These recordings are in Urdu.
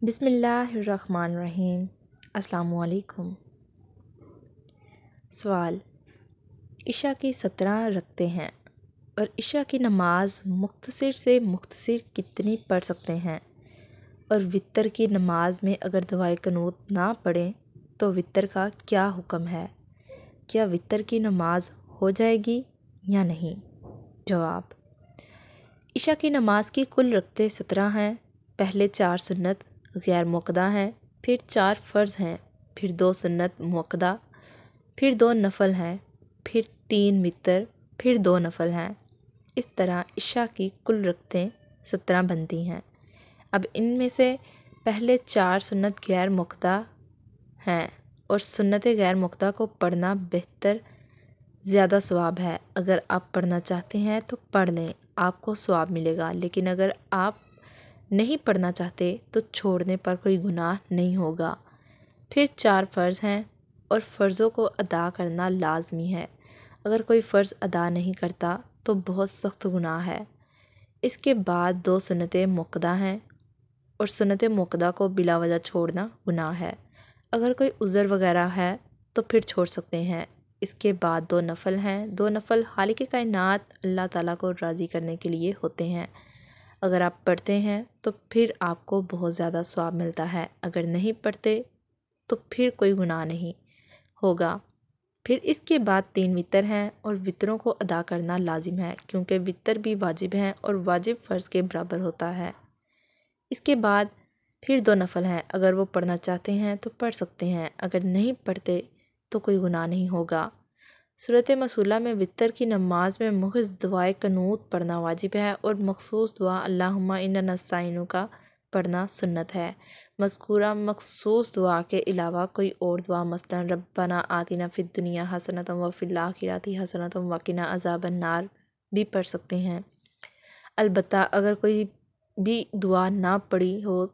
بسم اللہ الرحمن الرحیم۔ السلام علیکم۔ سوال: عشاء کی 17 رکعتیں ہیں اور عشاء کی نماز مختصر سے مختصر کتنی پڑھ سکتے ہیں؟ اور وتر کی نماز میں اگر دعائے قنوت نہ پڑھیں تو وتر کا کیا حکم ہے؟ کیا وتر کی نماز ہو جائے گی یا نہیں؟ جواب: عشاء کی نماز کی کل رکعتیں 17 ہیں۔ پہلے 4 سنت غیر مؤکدہ ہیں، پھر 4 فرض ہیں، پھر 2 سنت مؤکدہ، پھر 2 نفل ہیں، پھر 3 وتر، پھر 2 نفل ہیں۔ اس طرح عشاء کی کل رکعتیں 17 بنتی ہیں۔ اب ان میں سے پہلے 4 سنت غیر مؤکدہ ہیں اور سنت غیر مؤکدہ کو پڑھنا بہتر زیادہ ثواب ہے۔ اگر آپ پڑھنا چاہتے ہیں تو پڑھ لیں، آپ کو ثواب ملے گا، لیکن اگر آپ نہیں پڑھنا چاہتے تو چھوڑنے پر کوئی گناہ نہیں ہوگا۔ پھر 4 فرض ہیں اور فرضوں کو ادا کرنا لازمی ہے۔ اگر کوئی فرض ادا نہیں کرتا تو بہت سخت گناہ ہے۔ اس کے بعد 2 سنتیں مؤکدہ ہیں اور سنت مؤکدہ کو بلا وجہ چھوڑنا گناہ ہے۔ اگر کوئی عذر وغیرہ ہے تو پھر چھوڑ سکتے ہیں۔ اس کے بعد 2 نفل ہیں۔ 2 نفل خالق کائنات اللہ تعالیٰ کو راضی کرنے کے لیے ہوتے ہیں۔ اگر آپ پڑھتے ہیں تو پھر آپ کو بہت زیادہ ثواب ملتا ہے، اگر نہیں پڑھتے تو پھر کوئی گناہ نہیں ہوگا۔ پھر اس کے بعد 3 وتر ہیں اور وتروں کو ادا کرنا لازم ہے، کیونکہ وتر بھی واجب ہیں اور واجب فرض کے برابر ہوتا ہے۔ اس کے بعد پھر 2 نفل ہیں۔ اگر وہ پڑھنا چاہتے ہیں تو پڑھ سکتے ہیں، اگر نہیں پڑھتے تو کوئی گناہ نہیں ہوگا۔ سورۃ مسلہ میں وتر کی نماز میں محض دعائے قنوت پڑھنا واجب ہے اور مخصوص دعا اللہم انا نستعینک پڑھنا سنت ہے۔ مذکورہ مخصوص دعا کے علاوہ کوئی اور دعا مثلا ربنا آتنا فی الدنیا حسنۃ وفی الآخرۃ حسنۃ وقنا عذاب النار بھی پڑھ سکتے ہیں۔ البتہ اگر کوئی بھی دعا نہ پڑھی ہو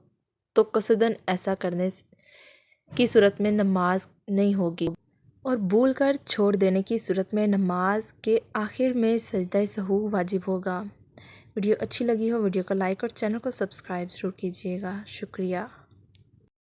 تو قصداً ایسا کرنے کی صورت میں نماز نہیں ہوگی، اور بھول کر چھوڑ دینے کی صورت میں نماز کے آخر میں سجدہ سہو واجب ہوگا۔ ویڈیو اچھی لگی ہو ویڈیو کو لائک اور چینل کو سبسکرائب ضرور کیجیے گا۔ شکریہ۔